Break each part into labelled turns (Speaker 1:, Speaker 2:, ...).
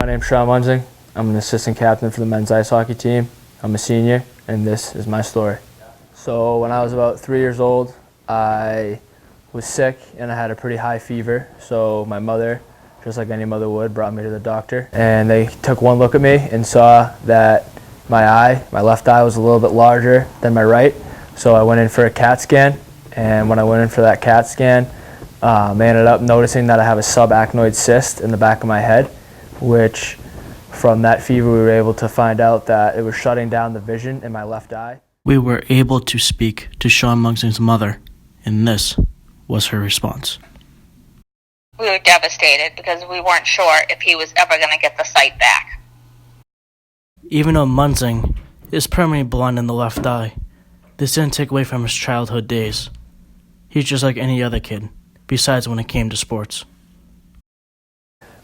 Speaker 1: My name's Sean Munzing. I'm an assistant captain for the men's ice hockey team. I'm a senior, and this is my story. So when I was about 3 years old, I was sick and I had a pretty high fever. So my mother, just like any mother would, brought me to the doctor. And they took one look at me and saw that my left eye was a little bit larger than my right. So I went in for a CAT scan. And when I went in for that CAT scan, they ended up noticing that I have a subarachnoid cyst in the back of my head, which from that fever we were able to find out that it was shutting down the vision in my left eye.
Speaker 2: We were able to speak to Sean Munzing's mother, and this was her response.
Speaker 3: We were devastated because we weren't sure if he was ever going to get the sight back.
Speaker 2: Even though Munzing is permanently blind in the left eye, this didn't take away from his childhood days. He's just like any other kid, besides when it came to sports.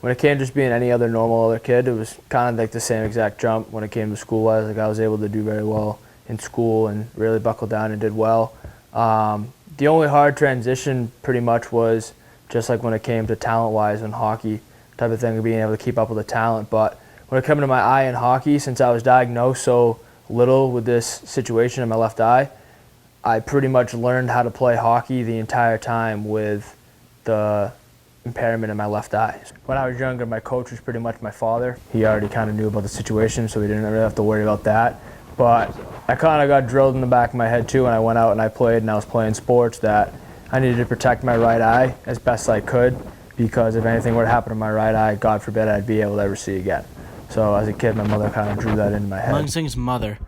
Speaker 1: When it came to just being any other normal other kid, it was kind of like the same exact jump when it came to school-wise. Like I was able to do very well in school and really buckled down and did well. The only hard transition pretty much was just like when it came to talent-wise in hockey type of thing, of being able to keep up with the talent. But when it came to my eye in hockey, since I was diagnosed so little with this situation in my left eye, I pretty much learned how to play hockey the entire time with the impairment in my left eye. When I was younger, my coach was pretty much my father. He already kind of knew about the situation, so we didn't really have to worry about that. But I kind of got drilled in the back of my head too when I went out and I played and I was playing sports, that I needed to protect my right eye as best I could, because if anything were to happen to my right eye, God forbid, I'd be able to ever see again. So as a kid, my mother kind of drew that into my head.
Speaker 2: Munzing's mother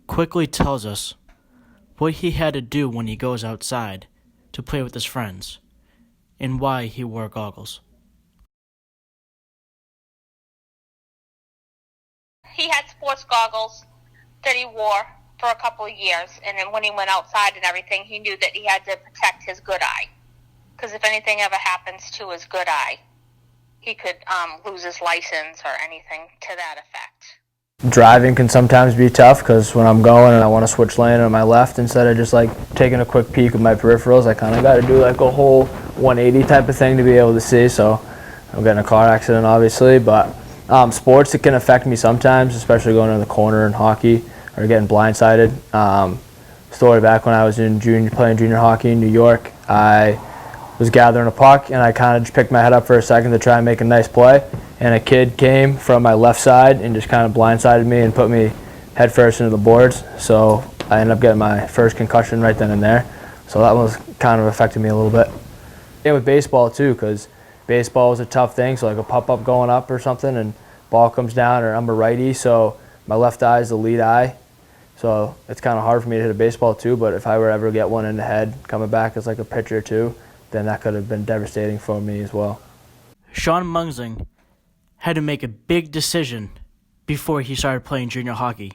Speaker 2: quickly tells us what he had to do when he goes outside to play with his friends, and why he wore goggles.
Speaker 3: He had sports goggles that he wore for a couple of years, and then when he went outside and everything, he knew that he had to protect his good eye. Because if anything ever happens to his good eye, he could lose his license or anything to that effect.
Speaker 1: Driving can sometimes be tough because when I'm going and I want to switch lane on my left, instead of just like taking a quick peek with my peripherals, I kind of got to do like a whole 180 type of thing to be able to see. So I'm getting a car accident obviously, but sports, it can affect me sometimes, especially going in the corner in hockey or getting blindsided. Story back when I was in playing junior hockey in New York, I was gathering a puck and I kind of just picked my head up for a second to try and make a nice play, and a kid came from my left side and just kind of blindsided me and put me head first into the boards. So I ended up getting my first concussion right then and there. So that was kind of affected me a little bit. And with baseball too, because baseball is a tough thing. So like a pop-up going up or something and ball comes down, or I'm a righty, so my left eye is the lead eye. So it's kind of hard for me to hit a baseball too, but if I were ever to get one in the head coming back as like a pitcher too, then that could have been devastating for me as well.
Speaker 2: Sean Munzing had to make a big decision before he started playing junior hockey,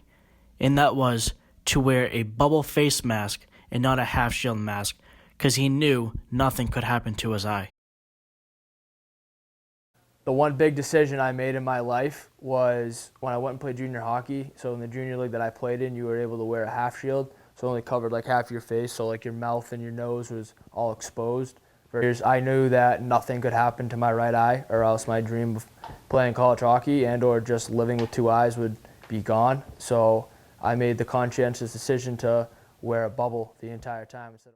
Speaker 2: and that was to wear a bubble face mask and not a half shield mask, because he knew nothing could happen to his eye.
Speaker 1: The one big decision I made in my life was when I went and played junior hockey. So in the junior league that I played in, you were able to wear a half shield, so it only covered like half your face, so like your mouth and your nose was all exposed. I knew that nothing could happen to my right eye, or else my dream of playing college hockey and or just living with two eyes would be gone. So I made the conscientious decision to wear a bubble the entire time.